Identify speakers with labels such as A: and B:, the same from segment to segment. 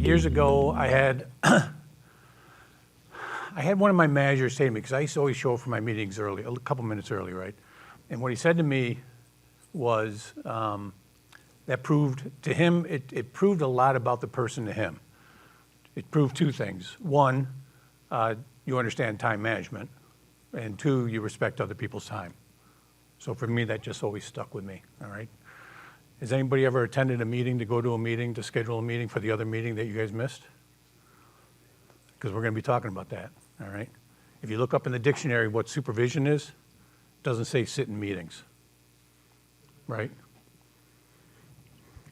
A: Years ago, I had one of my managers say to me, because I used to always show up for my meetings early, a couple minutes early, right? And what he said to me was, that proved to him, it proved a lot about the person to him. It proved two things. One, you understand time management, and two, you respect other people's time. So for me, that just always stuck with me, all right? Has anybody ever attended a meeting to go to a meeting, to schedule a meeting for the other meeting that you guys missed? Because we're going to be talking about that, all right? If you look up in the dictionary what supervision is, it doesn't say sit in meetings, right?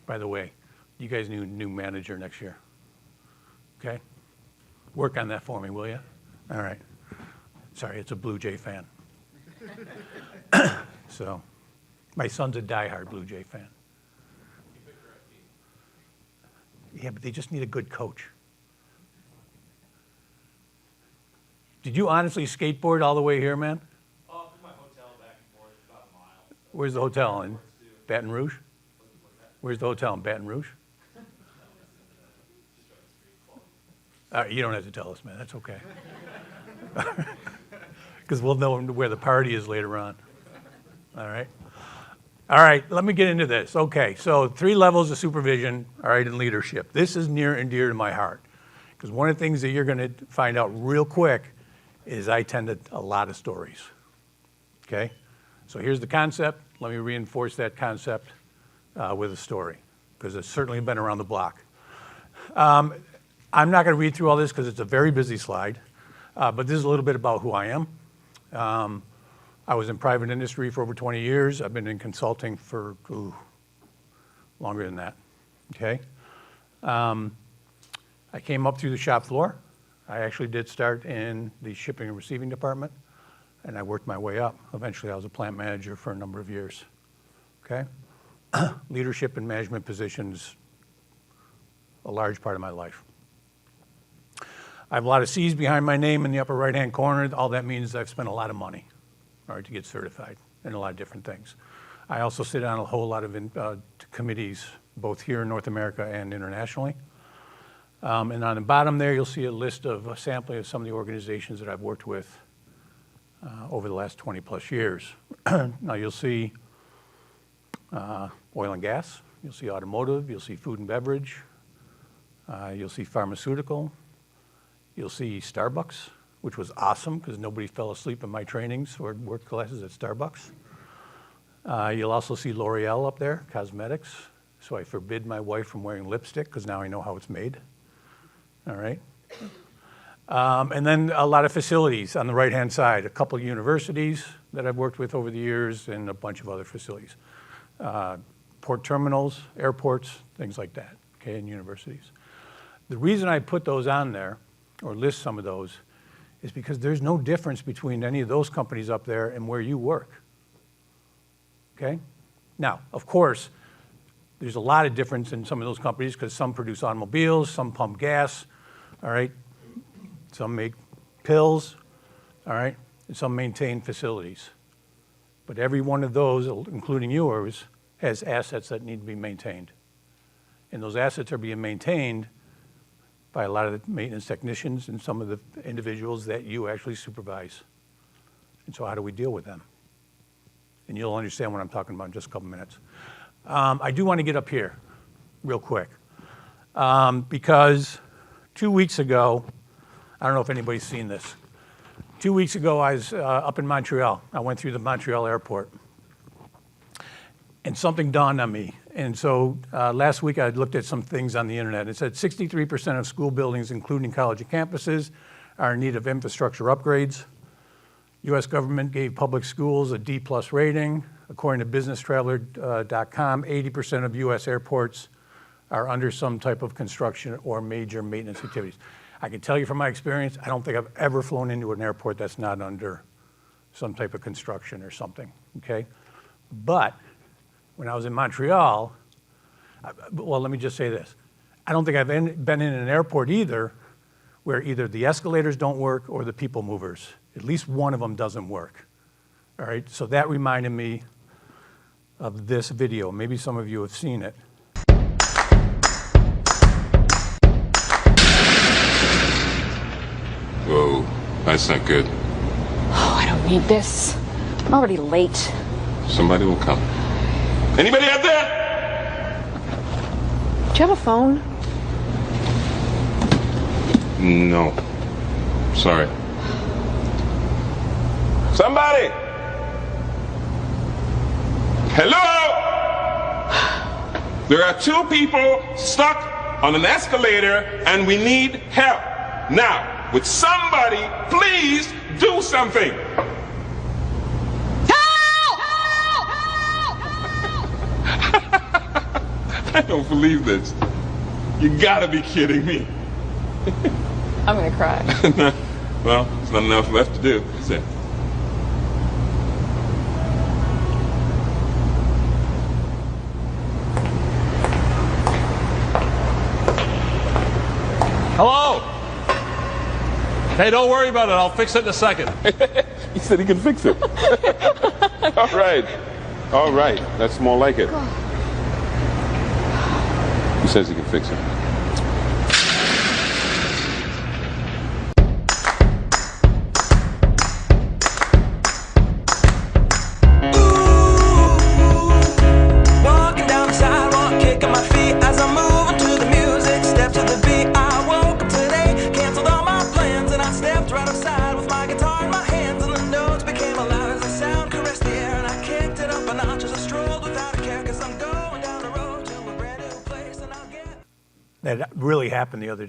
A: By the way, you guys need a new manager next year, okay? Work on that for me, will you? All right. Sorry, it's a Blue Jay fan. So, my son's a diehard Blue Jay fan. Yeah, but they just need a good coach. Did you honestly skateboard all the way here, man?
B: Oh, from my hotel back and forth, about a mile.
A: Where's the hotel? In Baton Rouge? Where's the hotel in Baton Rouge? You don't have to tell us, man. That's okay. Because we'll know where the party is later on. All right? All right, let me get into this. Okay, so 3 levels of supervision, all right, in leadership. This is near and dear to my heart. Because one of the things that you're going to find out real quick is I tend to a lot of stories. Okay? So here's the concept. Let me reinforce that concept with a story, because it's certainly been around the block. I'm not going to read through all this because it's a very busy slide, but this is a little bit about who I am. I was in private industry for over 20 years. I've been in consulting for longer than that, okay? I came up through the shop floor. I actually did start in the shipping and receiving department, and I worked my way up. Eventually, I was a plant manager for a number of years, okay? Leadership and management positions, a large part of my life. I have a lot of C's behind my name in the upper right-hand corner. All that means is I've spent a lot of money, all right, to get certified in a lot of different things. I also sit on a whole lot of committees, both here in North America and internationally. And on the bottom there, you'll see a list of a sampling of some of the organizations that I've worked with over the last 20 plus years. Now you'll see oil and gas, you'll see automotive, you'll see food and beverage, you'll see pharmaceutical, you'll see Starbucks, which was awesome because nobody fell asleep in my trainings or work classes at Starbucks. You'll also see L'Oreal up there, cosmetics. So I forbid my wife from wearing lipstick because now I know how it's made. All right. And then a lot of facilities on the right-hand side, a couple of universities that I've worked with over the years and a bunch of other facilities. Port terminals, airports, things like that, okay, and universities. The reason I put those on there, or list some of those, is because there's no difference between any of those companies up there and where you work, okay? Now, of course, there's a lot of difference in some of those companies because some produce automobiles, some pump gas, all right? Some make pills, all right? And some maintain facilities. But every one of those, including yours, has assets that need to be maintained. And those assets are being maintained by a lot of the maintenance technicians and some of the individuals that you actually supervise. And so how do we deal with them? And you'll understand what I'm talking about in just a couple minutes. I do want to get up here real quick because 2 weeks ago, I don't know if anybody's seen this. 2 weeks ago, I was up in Montreal. I went through the Montreal airport. And something dawned on me. And so last week, I looked at some things on the internet. It said 63% of school buildings, including college campuses, are in need of infrastructure upgrades. U.S. government gave public schools a D+ rating. According to businesstraveler.com, 80% of U.S. airports are under some type of construction or major maintenance activities. I can tell you from my experience, I don't think I've ever flown into an airport that's not under some type of construction or something, okay? But when I was in Montreal, well, let me just say this. I don't think I've been in an airport either where either the escalators don't work or the people movers. At least one of them doesn't work, all right? So that reminded me of this video. Maybe some of you have seen it.
C: Whoa, that's not good.
D: Oh, I don't need this. I'm already late.
C: Somebody will come. Anybody out there?
D: Do you have a phone?
C: No. Sorry. Somebody! Hello? There are 2 people stuck on an escalator and we need help. Now, would somebody please do something?
D: Help!
C: I don't believe this. You gotta be kidding me.
D: I'm gonna cry.
C: Well, there's not enough left to do, is it?
E: Hello? Hey, don't worry about it. I'll fix it in a second.
C: He said he can fix it. All right. All right. That's more like it. He says he can fix it.
F: Walking down the sidewalk, kicking my feet as I'm moving to the music. Step to the beat. I woke up today, canceled all my plans, and I stepped right outside with my guitar in my hands, and the notes became loud as the sound caressed the air, and I kicked it up a notch as I strolled without a care, 'cause I'm going down the road to a brand new place, and I'll get.
A: That really happened the other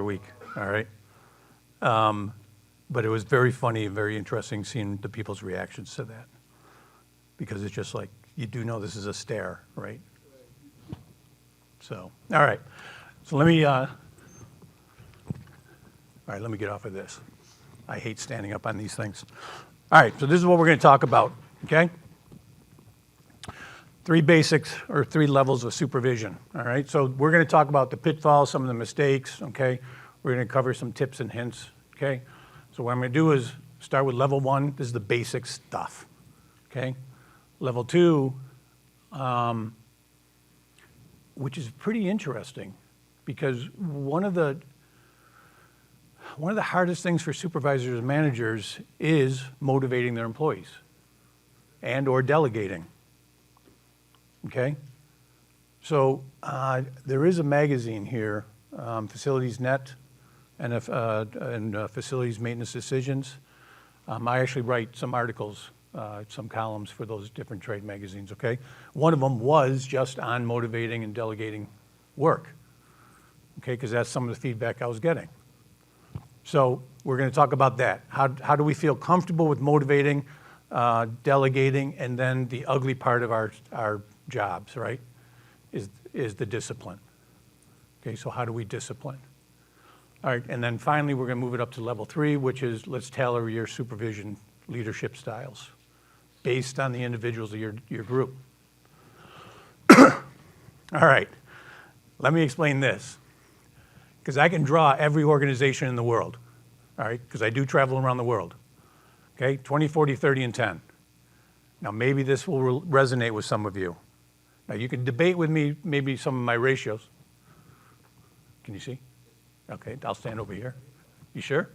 A: week, all right? But it was very funny and very interesting seeing the people's reactions to that. Because it's just like, you do know this is a stare, right? So, all right. So let me get off of this. I hate standing up on these things. All right, so this is what we're going to talk about, okay? 3 basics or 3 levels of supervision, all right? So we're going to talk about the pitfalls, some of the mistakes, okay? We're going to cover some tips and hints, okay? So what I'm going to do is start with level 1. This is the basic stuff, okay? Level 2, which is pretty interesting because one of the hardest things for supervisors and managers is motivating their employees and or delegating. Okay? So there is a magazine here, Facilities Net and Facilities Maintenance Decisions. I actually write some articles, some columns for those different trade magazines, okay? One of them was just on motivating and delegating work, okay? Because that's some of the feedback I was getting. So we're going to talk about that. How do we feel comfortable with motivating, delegating, and then the ugly part of our jobs, right, is the discipline. Okay, so how do we discipline? All right, and then finally we're going to move it up to level 3, which is let's tailor your supervision leadership styles based on the individuals of your group. All right, let me explain this, because I can draw every organization in the world, all right, because I do travel around the world. Okay, 20, 40, 30, and 10. Now maybe this will resonate with some of you. Now you can debate with me maybe some of my ratios. Can you see? Okay, I'll stand over here. You sure?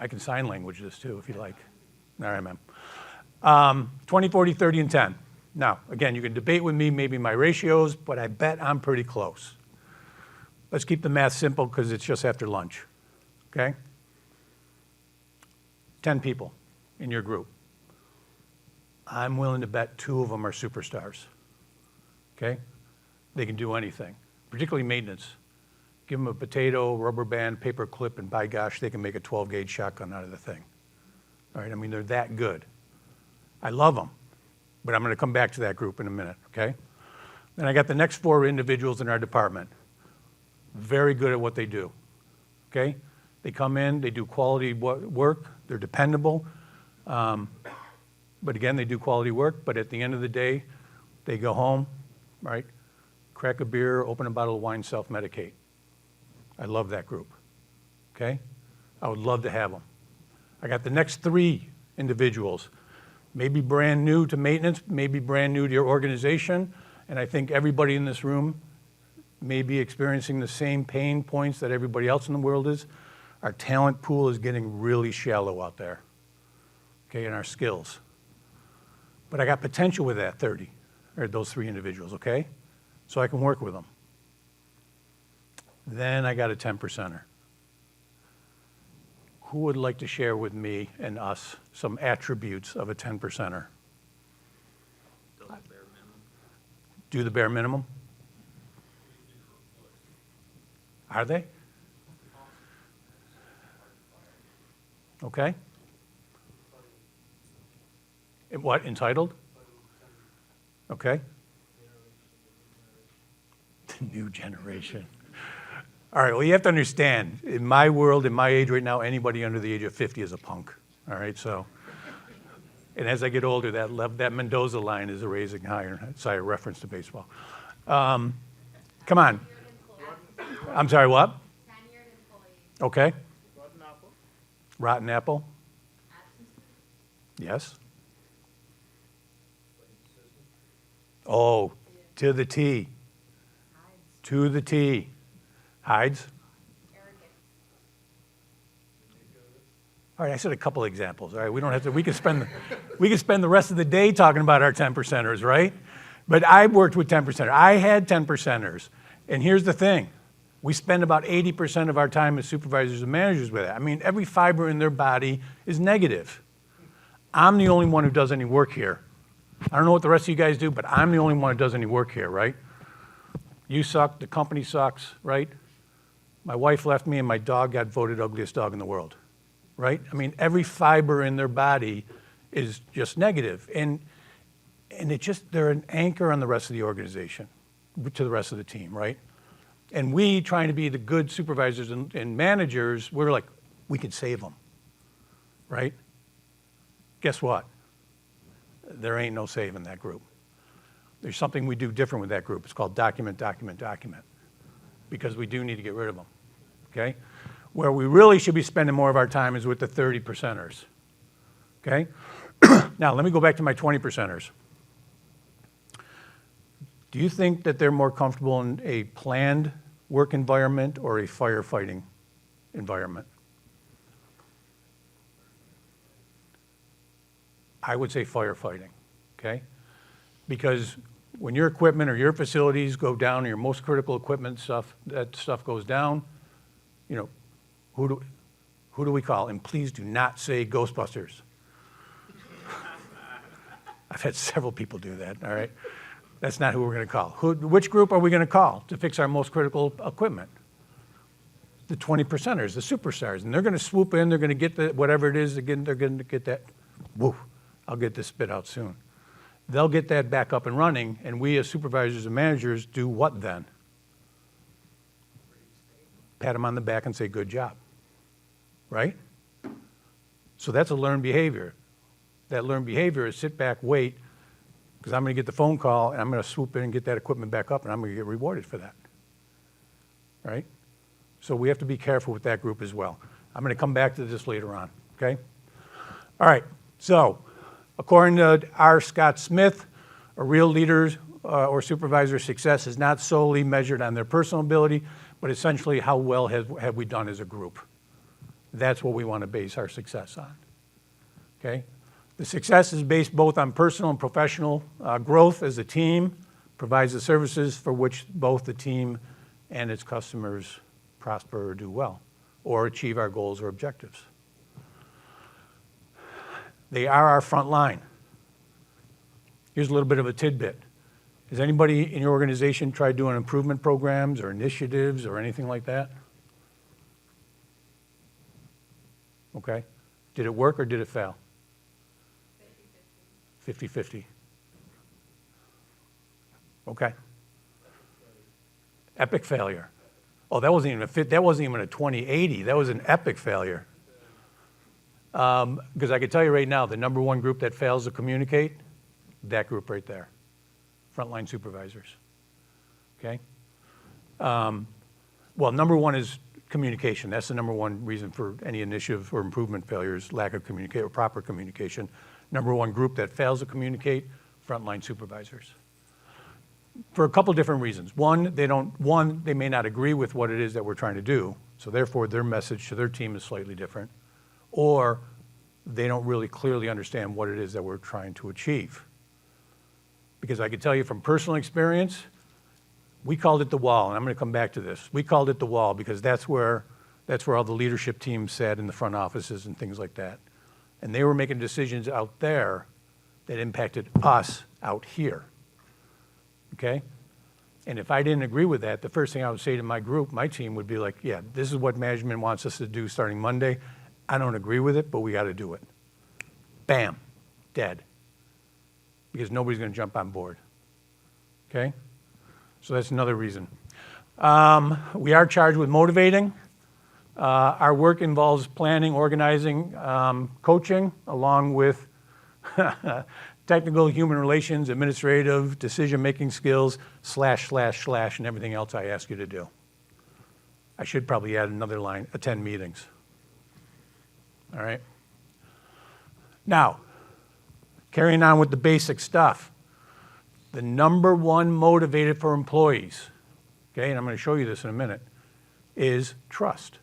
A: I can sign language this too if you like. All right, ma'am. 20, 40, 30, and 10. Now, again, you can debate with me maybe my ratios, but I bet I'm pretty close. Let's keep the math simple because it's just after lunch, okay? 10 people in your group. I'm willing to bet 2 of them are superstars, okay? They can do anything, particularly maintenance. Give them a potato, rubber band, paper clip, and by gosh, they can make a 12-gauge shotgun out of the thing. All right, I mean, they're that good. I love them, but I'm going to come back to that group in a minute, okay? Then I got the next 4 individuals in our department. Very good at what they do, okay? They come in, they do quality work, they're dependable. But again, they do quality work, but at the end of the day, they go home, right? Crack a beer, open a bottle of wine, self-medicate. I love that group, okay? I would love to have them. I got the next 3 individuals, maybe brand new to maintenance, maybe brand new to your organization, and I think everybody in this room may be experiencing the same pain points that everybody else in the world is. Our talent pool is getting really shallow out there, okay, in our skills. But I got potential with that 30, or those 3 individuals, okay? So I can work with them. Then I got a 10%er. Who would like to share with me and us some attributes of a 10%er? Do the bare minimum? Are they? Okay. What, entitled? Okay. The new generation. All right, well, you have to understand, in my world, in my age right now, anybody under the age of 50 is a punk. All right, so, and as I get older, that Mendoza line is a raising higher. Sorry, a reference to baseball. Come on. I'm sorry, what?
G: Tenured employees.
A: Okay.
B: Rotten apple.
A: Rotten apple? Yes. Oh, to the T. To the T. Hides?
G: Arrogant.
A: All right, I said a couple examples. All right, we don't have to. We can spend the rest of the day talking about our 10%ers, right? But I worked with 10%ers. I had 10%ers, and here's the thing: we spend about 80% of our time as supervisors and managers with it. I mean, every fiber in their body is negative. I'm the only one who does any work here. I don't know what the rest of you guys do, but I'm the only one who does any work here, right? You suck. The company sucks, right? My wife left me, and my dog got voted ugliest dog in the world. Right? I mean, every fiber in their body is just negative. And they're an anchor on the rest of the organization, to the rest of the team, right? And we, trying to be the good supervisors and managers, we're like, we could save them, right? Guess what? There ain't no saving that group. There's something we do different with that group. It's called document, document, document, because we do need to get rid of them, okay? Where we really should be spending more of our time is with the 30%ers, okay? Now, let me go back to my 20%ers. Do you think that they're more comfortable in a planned work environment or a firefighting environment? I would say firefighting, okay? Because when your equipment or your facilities go down, your most critical equipment stuff, that stuff goes down, you know, who do we call? And please do not say Ghostbusters. I've had several people do that, all right? That's not who we're going to call. Which group are we going to call to fix our most critical equipment? The 20%ers, the superstars. And they're going to swoop in, they're going to get whatever it is, again, they're going to get that, woo, I'll get this spit out soon. They'll get that back up and running, and we as supervisors and managers do what then? Pat them on the back and say, good job. Right? So that's a learned behavior. That learned behavior is sit back, wait, because I'm going to get the phone call, and I'm going to swoop in and get that equipment back up, and I'm going to get rewarded for that. Right? So we have to be careful with that group as well. I'm going to come back to this later on, okay? All right, so according to R. Scott Smith, a real leader's or supervisor's success is not solely measured on their personal ability, but essentially how well have we done as a group. That's what we want to base our success on, okay? The success is based both on personal and professional growth as a team, provides the services for which both the team and its customers prosper or do well, or achieve our goals or objectives. They are our front line. Here's a little bit of a tidbit. Has anybody in your organization tried doing improvement programs or initiatives or anything like that? Okay. Did it work or did it fail? 50-50. Okay. Epic failure. Oh, that wasn't even a 2080. That was an epic failure. Because I can tell you right now, the number one group that fails to communicate, that group right there, frontline supervisors. Okay. Well, number one is communication. That's the number one reason for any initiative or improvement failures, lack of communication or proper communication. Number one group that fails to communicate, frontline supervisors. for a couple different reasons. One, they may not agree with what it is that we're trying to do, so therefore their message to their team is slightly different, or they don't really clearly understand what it is that we're trying to achieve. Because I can tell you from personal experience, we called it the wall, and I'm going to come back to this. We called it the wall because that's where all the leadership teams sat in the front offices and things like that. And they were making decisions out there that impacted us out here, okay? And if I didn't agree with that, the first thing I would say to my group, my team, would be like, yeah, this is what management wants us to do starting Monday. I don't agree with it, but we got to do it. Bam, dead. Because nobody's going to jump on board, okay? So that's another reason. We are charged with motivating. Our work involves planning, organizing, coaching, along with technical, human relations, administrative, decision-making skills, / and everything else I ask you to do. I should probably add another line, attend meetings. All right? Now, carrying on with the basic stuff, the number one motivator for employees, okay, and I'm going to show you this in a minute, is trust.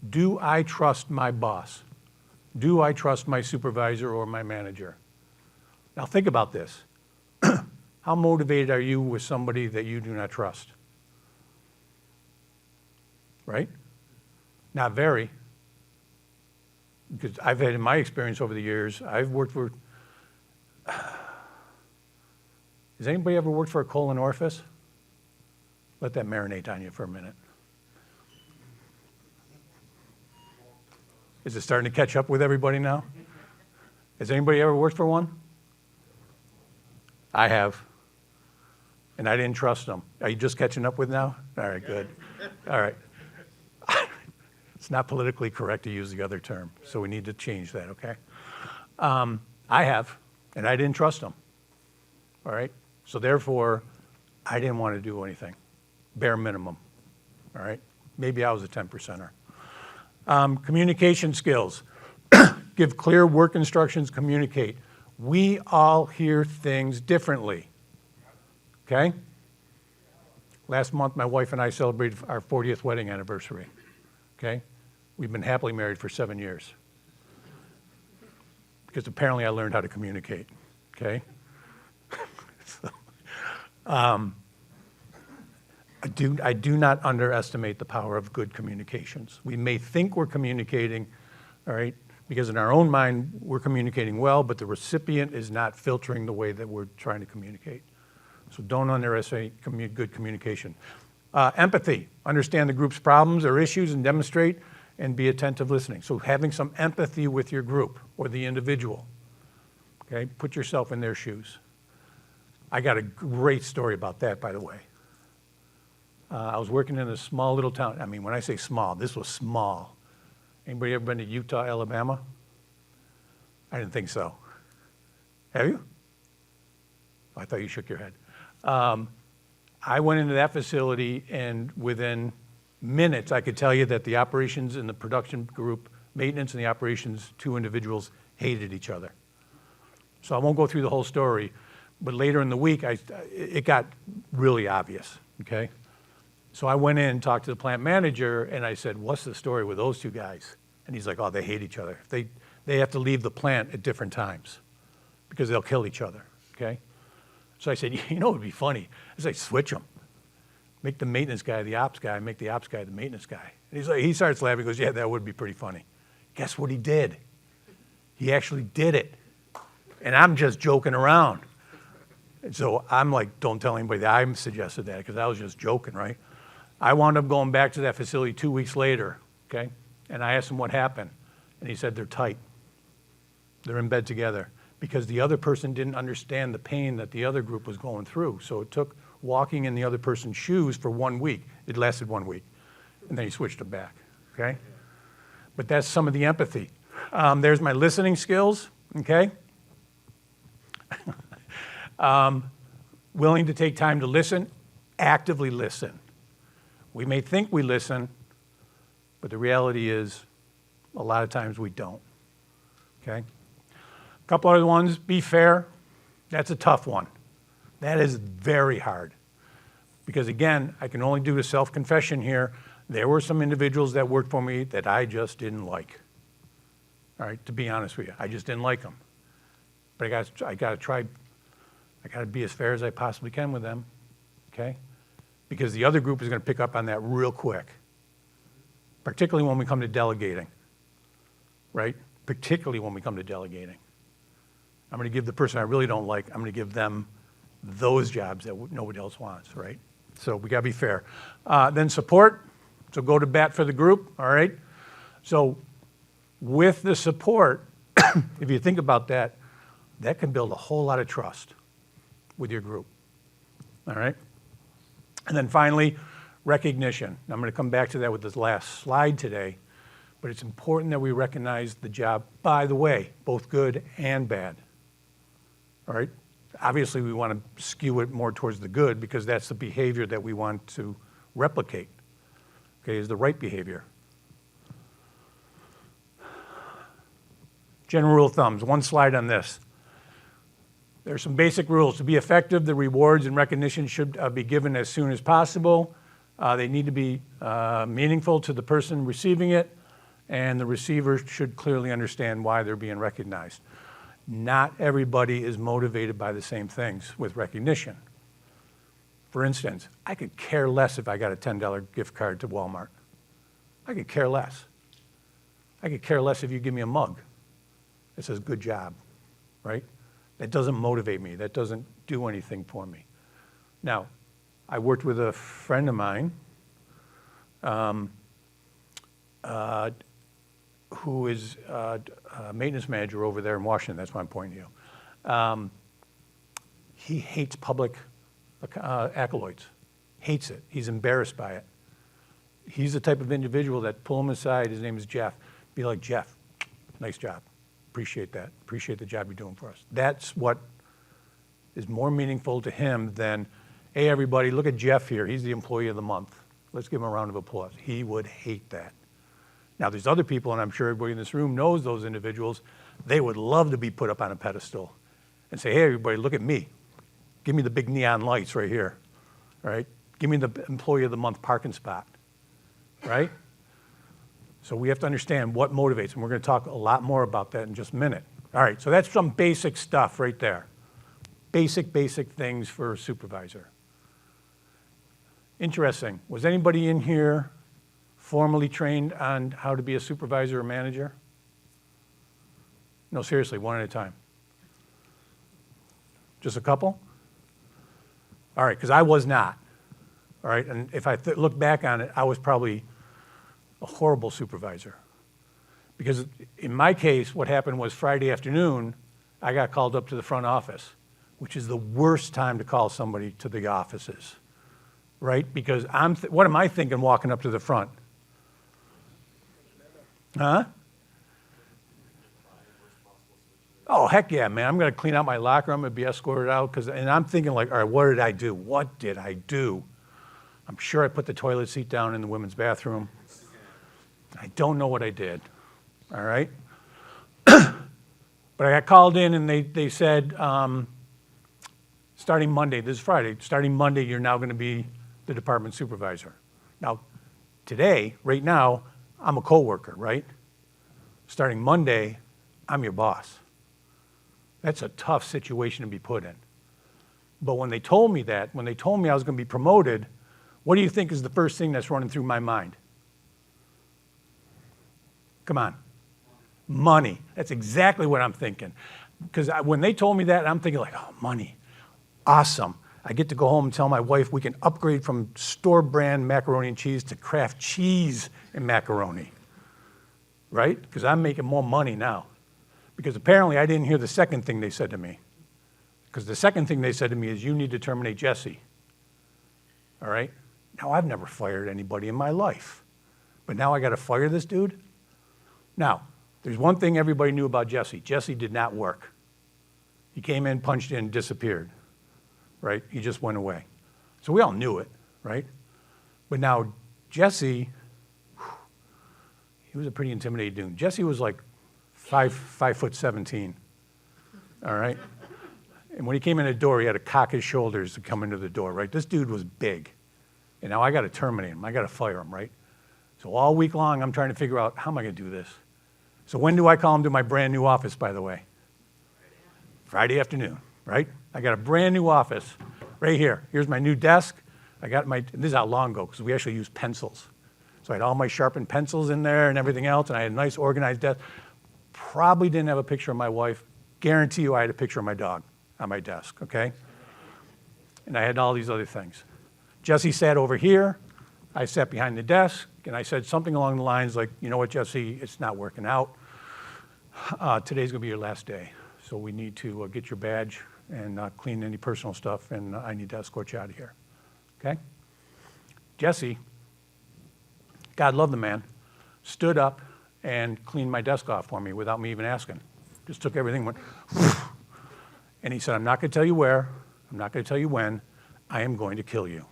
A: Do I trust my boss? Do I trust my supervisor or my manager? Now think about this. How motivated are you with somebody that you do not trust? Right? Not very. Because I've had, in my experience over the years, I've worked for, has anybody ever worked for a colon orifice? Let that marinate on you for a minute. Is it starting to catch up with everybody now? Has anybody ever worked for one? I have. And I didn't trust them. Are you just catching up with now? All right, good. All right. It's not politically correct to use the other term, so we need to change that, okay? I have, and I didn't trust them. All right? So therefore, I didn't want to do anything. Bare minimum. All right? Maybe I was a 10%er. Communication skills. Give clear work instructions, communicate. We all hear things differently. Okay? Last month, my wife and I celebrated our 40th wedding anniversary. Okay? We've been happily married for 7 years. Because apparently I learned how to communicate. Okay? So, I do not underestimate the power of good communications. We may think we're communicating, all right, because in our own mind, we're communicating well, but the recipient is not filtering the way that we're trying to communicate. So don't underestimate good communication. Empathy, understand the group's problems or issues and demonstrate and be attentive listening. So having some empathy with your group or the individual, okay? Put yourself in their shoes. I got a great story about that, by the way. I was working in a small little town. I mean, when I say small, this was small. Anybody ever been to Utah, Alabama? I didn't think so. Have you? I thought you shook your head. I went into that facility, and within minutes, I could tell you that the operations and the production group, maintenance and the operations, two individuals hated each other. So I won't go through the whole story, but later in the week, it got really obvious, okay? So I went in and talked to the plant manager, and I said, what's the story with those two guys? And he's like, oh, they hate each other. They have to leave the plant at different times because they'll kill each other, okay? So I said, you know what would be funny? I said, switch them. Make the maintenance guy the ops guy, make the ops guy the maintenance guy. And he's like, he starts laughing, he goes, yeah, that would be pretty funny. Guess what he did? He actually did it. And I'm just joking around. And so I'm like, don't tell anybody that I suggested that because I was just joking, right? I wound up going back to that facility 2 weeks later, okay? And I asked him what happened. And he said, they're tight. They're in bed together because the other person didn't understand the pain that the other group was going through. So it took walking in the other person's shoes for 1 week. It lasted 1 week. And then he switched them back, okay? But that's some of the empathy. There's my listening skills, okay? Willing to take time to listen, actively listen. We may think we listen, but the reality is a lot of times we don't, okay? A couple other ones, be fair. That's a tough one, That is very hard. Because again, I can only do a self-confession here. There were some individuals that worked for me that I just didn't like. All right, to be honest with you, I just didn't like them. But I got to be as fair as I possibly can with them, okay? Because the other group is going to pick up on that real quick, particularly when we come to delegating, right? Particularly when we come to delegating. I'm going to give the person I really don't like, I'm going to give them those jobs that nobody else wants, right? So we got to be fair. Then support, so go to bat for the group, all right? So with the support, if you think about that, that can build a whole lot of trust with your group, all right? And then finally, recognition. I'm going to come back to that with this last slide today, but it's important that we recognize the job, by the way, both good and bad, all right? Obviously, we want to skew it more towards the good because that's the behavior that we want to replicate, okay, is the right behavior. General rule of thumbs, one slide on this. There are some basic rules. To be effective, the rewards and recognition should be given as soon as possible. They need to be meaningful to the person receiving it, and the receiver should clearly understand why they're being recognized. Not everybody is motivated by the same things with recognition. For instance, I could care less if I got a $10 gift card to Walmart. I could care less. I could care less if you give me a mug that says good job, right? That doesn't motivate me. That doesn't do anything for me. Now, I worked with a friend of mine who is a maintenance manager over there in Washington. That's why I'm pointing to you. He hates public accolades, hates it. He's embarrassed by it. He's the type of individual that pull him aside, his name is Jeff, be like, Jeff, nice job. Appreciate that. Appreciate the job you're doing for us. That's what is more meaningful to him than, hey, everybody, look at Jeff here. He's the employee of the month. Let's give him a round of applause. He would hate that. Now, there's other people, and I'm sure everybody in this room knows those individuals. They would love to be put up on a pedestal and say, hey, everybody, look at me. Give me the big neon lights right here, right? Give me the employee of the month parking spot, right? So we have to understand what motivates, and we're going to talk a lot more about that in just a minute. All right, so that's some basic stuff right there. Basic things for a supervisor. Interesting. Was anybody in here formally trained on how to be a supervisor or manager? No, seriously, one at a time. Just a couple? All right, because I was not. All right, and if I look back on it, I was probably a horrible supervisor. Because in my case, what happened was Friday afternoon, I got called up to the front office, which is the worst time to call somebody to the offices, right? Because what am I thinking walking up to the front? Huh? Oh, heck yeah, man. I'm going to clean out my locker. I'm going to be escorted out. And I'm thinking like, all right, what did I do? What did I do? I'm sure I put the toilet seat down in the women's bathroom. I don't know what I did, all right? But I got called in and they said, starting Monday, this is Friday, starting Monday, you're now going to be the department supervisor. Now, today, right now, I'm a coworker, right? Starting Monday, I'm your boss. That's a tough situation to be put in. But when they told me that, when they told me I was going to be promoted, what do you think is the first thing that's running through my mind? Come on. Money. That's exactly what I'm thinking. Because when they told me that, I'm thinking like, oh, money. Awesome. I get to go home and tell my wife we can upgrade from store brand macaroni and cheese to Kraft cheese and macaroni. Right? Because I'm making more money now. Because apparently I didn't hear the second thing they said to me. Because the second thing they said to me is, you need to terminate Jesse. All right? Now, I've never fired anybody in my life. But now I got to fire this dude? Now, there's one thing everybody knew about Jesse. Jesse did not work. He came in, punched in, disappeared. Right? He just went away. So we all knew it, right? But now, Jesse, he was a pretty intimidating dude. Jesse was like 5'17", all right? And when he came in the door, he had to cock his shoulders to come into the door, right? This dude was big. And now I got to terminate him. I got to fire him, right? So all week long, I'm trying to figure out, how am I going to do this? So when do I call him to my brand new office, by the way? Friday afternoon, right? I got a brand new office right here. Here's my new desk. I got this is how long ago, because we actually use pencils. So I had all my sharpened pencils in there and everything else, and I had a nice organized desk. Probably didn't have a picture of my wife. Guarantee you I had a picture of my dog on my desk, okay? And I had all these other things. Jesse sat over here. I sat behind the desk, and I said something along the lines like, you know what, Jesse, it's not working out. Today's going to be your last day, so we need to get your badge and clean any personal stuff, and I need to escort you out of here, okay? Jesse, God love the man, stood up and cleaned my desk off for me without me even asking. Just took everything, went, and he said, I'm not going to tell you where, I'm not going to tell you when, I am going to kill you.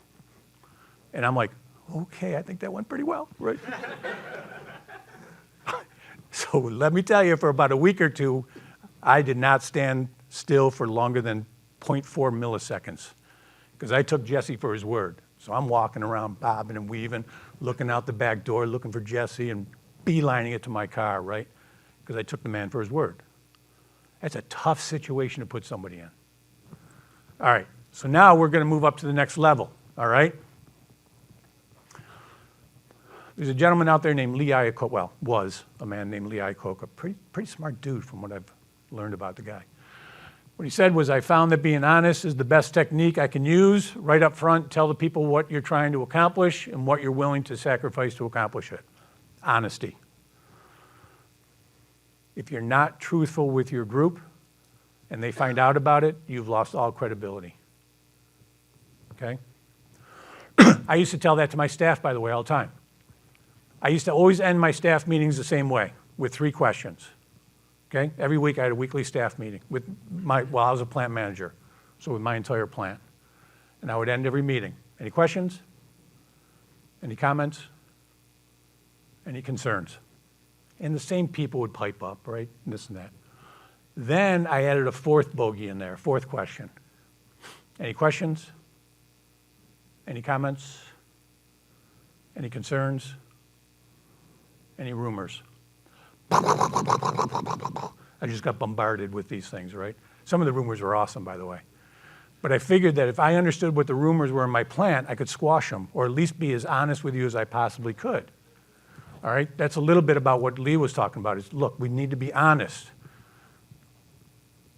A: And I'm like, okay, I think that went pretty well, right? So let me tell you, for about a week or two, I did not stand still for longer than 0.4 milliseconds, because I took Jesse for his word. So I'm walking around, bobbing and weaving, looking out the back door, looking for Jesse, and beelining it to my car, right? Because I took the man for his word. That's a tough situation to put somebody in. All right, so now we're going to move up to the next level, all right? There's a gentleman out there named Lee Iacocca, well, was a man named Lee Iacocca, pretty smart dude from what I've learned about the guy. What he said was, I found that being honest is the best technique I can use. Right up front, tell the people what you're trying to accomplish and what you're willing to sacrifice to accomplish it. Honesty. If you're not truthful with your group and they find out about it, you've lost all credibility. Okay? I used to tell that to my staff, by the way, all the time. I used to always end my staff meetings the same way, with 3 questions. Okay? Every week I had a weekly staff meeting with I was a plant manager, so with my entire plant. And I would end every meeting. Any questions? Any comments? Any concerns? And the same people would pipe up, right? And this and that. Then I added a 4th bogey in there, 4th question. Any questions? Any comments? Any concerns? Any rumors? I just got bombarded with these things, right? Some of the rumors were awesome, by the way. But I figured that if I understood what the rumors were in my plant, I could squash them, or at least be as honest with you as I possibly could. All right? That's a little bit about what Lee was talking about, is, look, we need to be honest.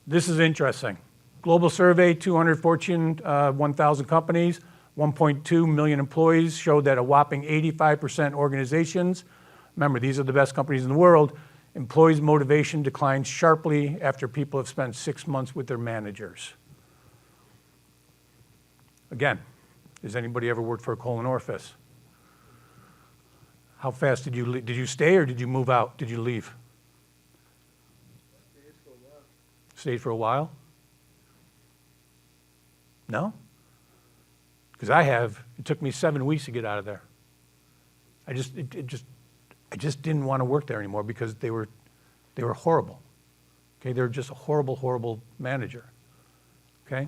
A: This is interesting. Global survey, 200 Fortune 1,000 companies, 1.2 million employees, showed that a whopping 85% organizations, remember, these are the best companies in the world, employees' motivation declines sharply after people have spent 6 months with their managers. Again, has anybody ever worked for a colon orifice? How fast did you leave? Did you stay or did you move out? Did you leave?
H: Stayed for a while.
A: Stayed for a while? No? Because it took me 7 weeks to get out of there. I just didn't want to work there anymore because they were horrible. Okay, they were just a horrible, horrible manager. Okay?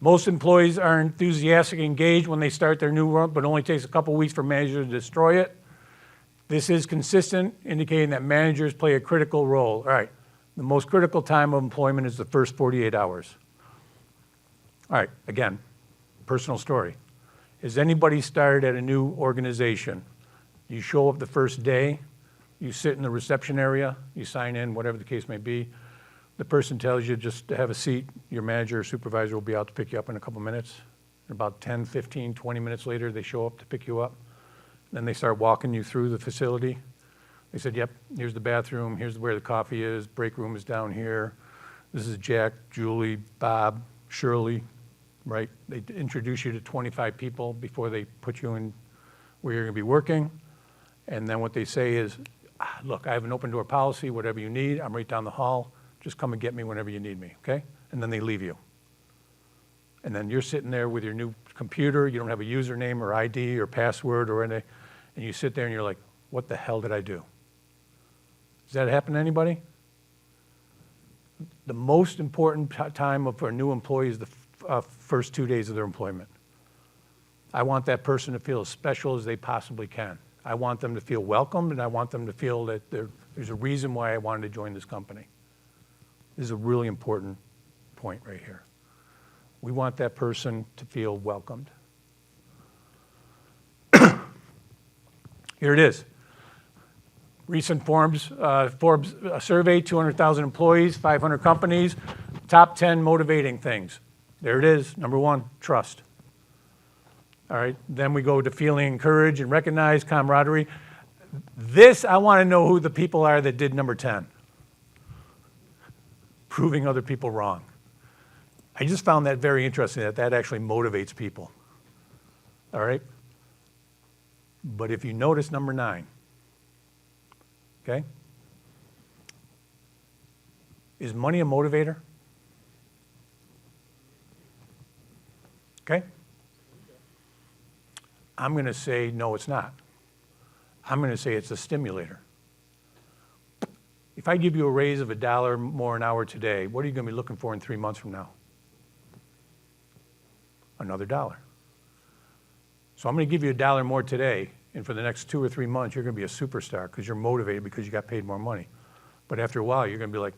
A: Most employees are enthusiastic and engaged when they start their new role, but it only takes a couple weeks for managers to destroy it. This is consistent, indicating that managers play a critical role. All right, the most critical time of employment is the first 48 hours. All right, again, personal story. Has anybody started at a new organization? You show up the first day, you sit in the reception area, you sign in, whatever the case may be. The person tells you just to have a seat. Your manager or supervisor will be out to pick you up in a couple minutes. And about 10, 15, 20 minutes later, they show up to pick you up. Then they start walking you through the facility. They said, yep, here's the bathroom, here's where the coffee is, break room is down here. This is Jack, Julie, Bob, Shirley, right? They introduce you to 25 people before they put you in where you're going to be working. And then what they say is, look, I have an open door policy, whatever you need, I'm right down the hall. Just come and get me whenever you need me, okay? And then they leave you. And then you're sitting there with your new computer, you don't have a username or ID or password or anything, and you sit there and you're like, what the hell did I do? Does that happen to anybody? The most important time for a new employee is the first 2 days of their employment. I want that person to feel as special as they possibly can. I want them to feel welcomed, and I want them to feel that there's a reason why I wanted to join this company. This is a really important point right here. We want that person to feel welcomed. Here it is. Recent Forbes survey, 200,000 employees, 500 companies, top 10 motivating things. There it is, number 1, trust. All right, then we go to feeling encouraged and recognized, camaraderie. This, I want to know who the people are that did number 10. Proving other people wrong. I just found that very interesting, that actually motivates people. All right? But if you notice number 9, okay? Is money a motivator? Okay? I'm going to say, no, it's not. I'm going to say it's a stimulator. If I give you a raise of $1 more an hour today, what are you going to be looking for in 3 months from now? Another $1. So I'm going to give you $1 more today, and for the next 2 or 3 months, you're going to be a superstar because you're motivated because you got paid more money. But after a while, you're going to be like,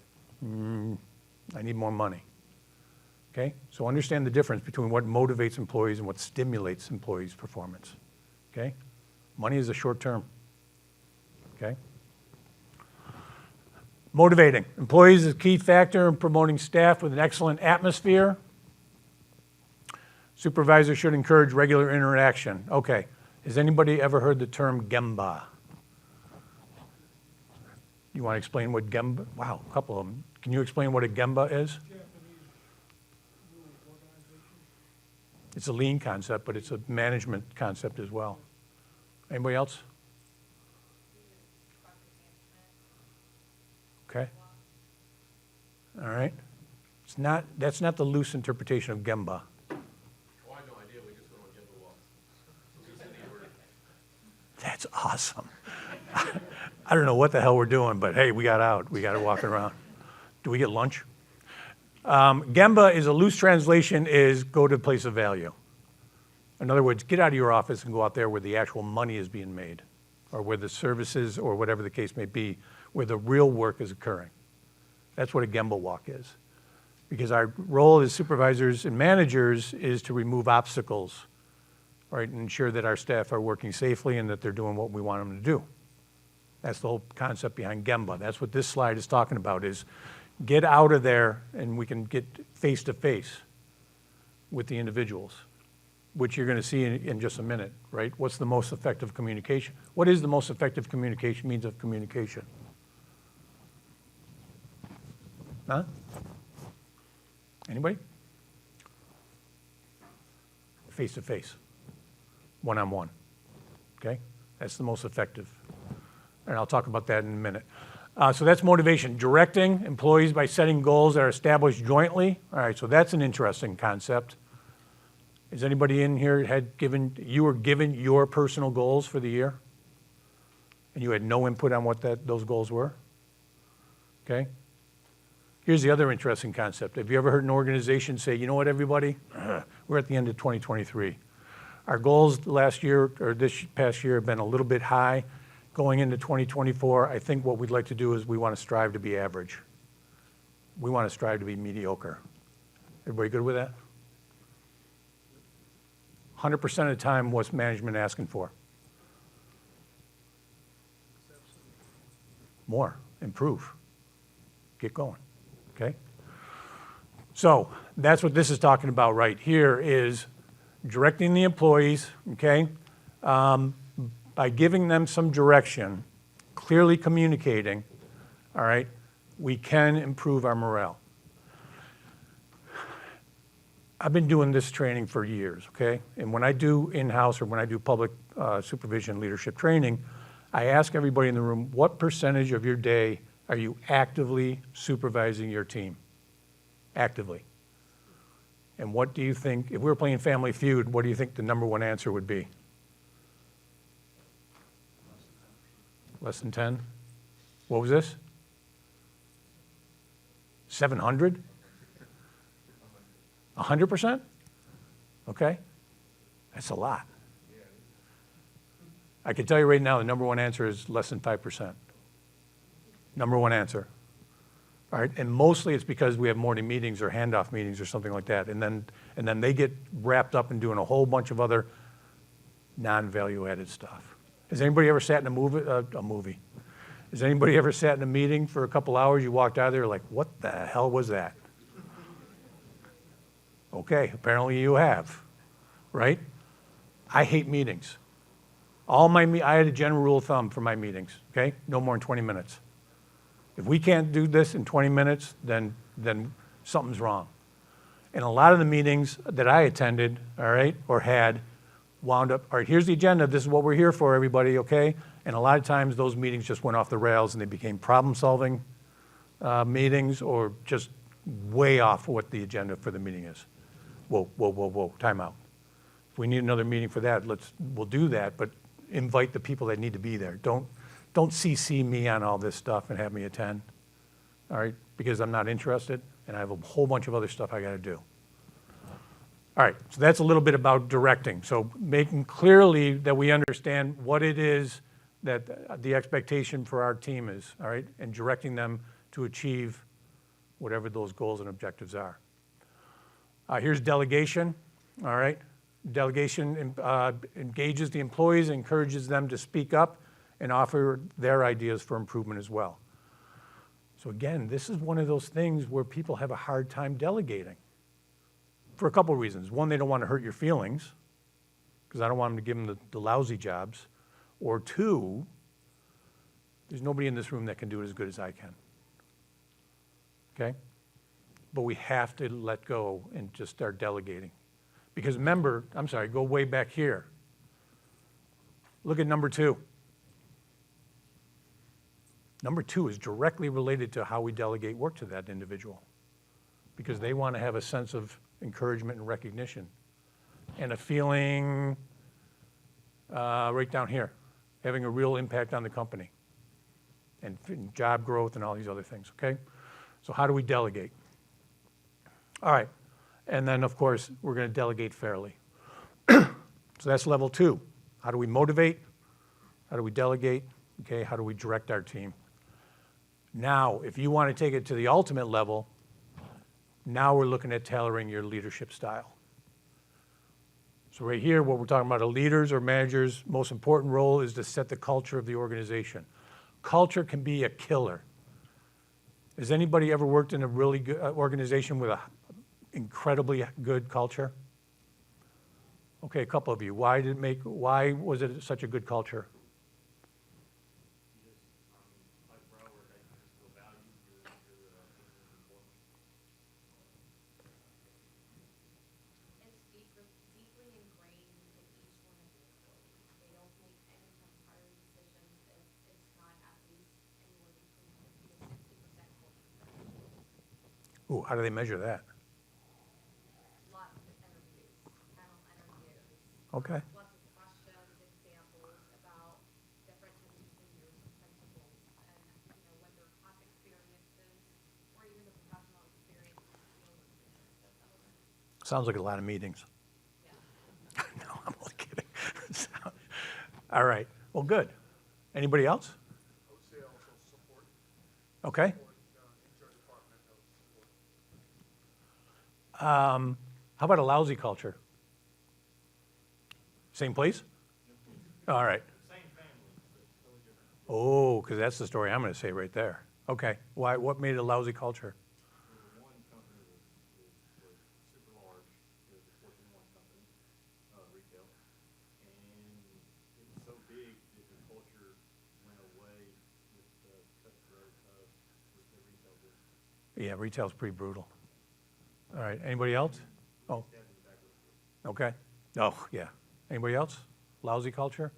A: I need more money. Okay? So understand the difference between what motivates employees and what stimulates employees' performance. Okay? Money is a short term. Okay? Motivating. Employees is a key factor in promoting staff with an excellent atmosphere. Supervisors should encourage regular interaction. Okay. Has anybody ever heard the term Gemba? You want to explain what Gemba? Wow, a couple of them. Can you explain what a Gemba is? It's a lean concept, but it's a management concept as well. Anybody else? Okay. All right. That's not the loose interpretation of Gemba. That's awesome. I don't know what the hell we're doing, but hey, we got out. We got to walk around. Do we get lunch? Gemba is a loose translation is go to the place of value. In other words, get out of your office and go out there where the actual money is being made, or where the services, or whatever the case may be, where the real work is occurring. That's what a Gemba walk is. Because our role as supervisors and managers is to remove obstacles, right, and ensure that our staff are working safely and that they're doing what we want them to do. That's the whole concept behind Gemba. That's what this slide is talking about, is get out of there and we can get face-to-face with the individuals, which you're going to see in just a minute, right? What's the most effective communication? What is the most effective communication, means of communication? Huh? Anybody? Face-to-face. One-on-one, okay? That's the most effective. And I'll talk about that in a minute. So that's motivation. Directing employees by setting goals that are established jointly. All right, so that's an interesting concept. Is anybody in here you were given your personal goals for the year? And you had no input on what those goals were? Okay? Here's the other interesting concept. Have you ever heard an organization say, you know what, everybody? We're at the end of 2023. Our goals last year, or this past year, have been a little bit high. Going into 2024, I think what we'd like to do is we want to strive to be average. We want to strive to be mediocre. Everybody good with that? 100% of the time, what's management asking for? More, improve, get going, okay? So that's what this is talking about right here, is directing the employees, okay? By giving them some direction, clearly communicating, all right, we can improve our morale. I've been doing this training for years, okay? And when I do in-house or when I do public supervision leadership training, I ask everybody in the room, what percentage of your day are you actively supervising your team? Actively. And what do you think, if we were playing Family Feud, what do you think the number one answer would be? Less than 10? What was this? 700? 100%? Okay, that's a lot. I can tell you right now, the number one answer is less than 5%. Number one answer. All right, and mostly it's because we have morning meetings or handoff meetings or something like that, and then they get wrapped up in doing a whole bunch of other non-value added stuff. Has anybody ever sat in a movie? Has anybody ever sat in a meeting for a couple hours, you walked out of there like, what the hell was that? Okay, apparently you have, right? I hate meetings. I had a general rule of thumb for my meetings, okay? No more than 20 minutes. If we can't do this in 20 minutes, then something's wrong. And a lot of the meetings that I attended, all right, or had, wound up, all right, here's the agenda, this is what we're here for, everybody, okay? And a lot of times those meetings just went off the rails and they became problem-solving meetings or just way off what the agenda for the meeting is. Whoa, time out. If we need another meeting for that, we'll do that, but invite the people that need to be there. Don't CC me on all this stuff and have me attend, all right? Because I'm not interested and I have a whole bunch of other stuff I gotta do. All right, so that's a little bit about directing. So making clearly that we understand what it is that the expectation for our team is, all right? And directing them to achieve whatever those goals and objectives are. Here's delegation, all right? Delegation engages the employees, encourages them to speak up and offer their ideas for improvement as well. So again, this is one of those things where people have a hard time delegating for a couple of reasons. One, they don't want to hurt your feelings because I don't want them to give them the lousy jobs. Or two, there's nobody in this room that can do it as good as I can, okay? But we have to let go and just start delegating. Because remember, I'm sorry, go way back here. Look at number 2. Number 2 is directly related to how we delegate work to that individual because they want to have a sense of encouragement and recognition and a feeling right down here, having a real impact on the company and job growth and all these other things, okay? So how do we delegate? All right, and then of course, we're going to delegate fairly. So that's level 2. How do we motivate? How do we delegate? Okay, how do we direct our team? Now, if you want to take it to the ultimate level, now we're looking at tailoring your leadership style. So right here, what we're talking about, a leader's or manager's most important role is to set the culture of the organization. Culture can be a killer. Has anybody ever worked in a really good organization with an incredibly good culture? Okay, a couple of you. Why was it such a good culture?
G: It's deeply ingrained in each one of the employees. They don't make any kind of hiring decisions if it's not at least anywhere between 50 to 60% culture.
A: Ooh, how do they measure that?
G: Lots of interviews, panel interviews.
A: Okay.
G: Lots of questions, examples about different types of leaders and principles, and what their past experiences or even the professional experiences feel that element.
A: Sounds like a lot of meetings.
G: Yeah.
A: No, I'm only kidding. All right, well, good. Anybody else?
H: I would say also support.
A: Okay.
H: HR department of support.
A: How about a lousy culture? Same place? All right.
B: Same family, but totally different.
A: Oh, because that's the story I'm going to say right there. Okay, why? What made it a lousy culture?
I: One company was super large. It was a Fortune 1 company, retail. And it was so big that the culture went away with the cutthroat of with the retail business.
A: Yeah, retail's pretty brutal. All right, anybody else? Oh,
I: Stabbed in the back of the store.
A: okay. Oh, yeah. Anybody else? Lousy culture?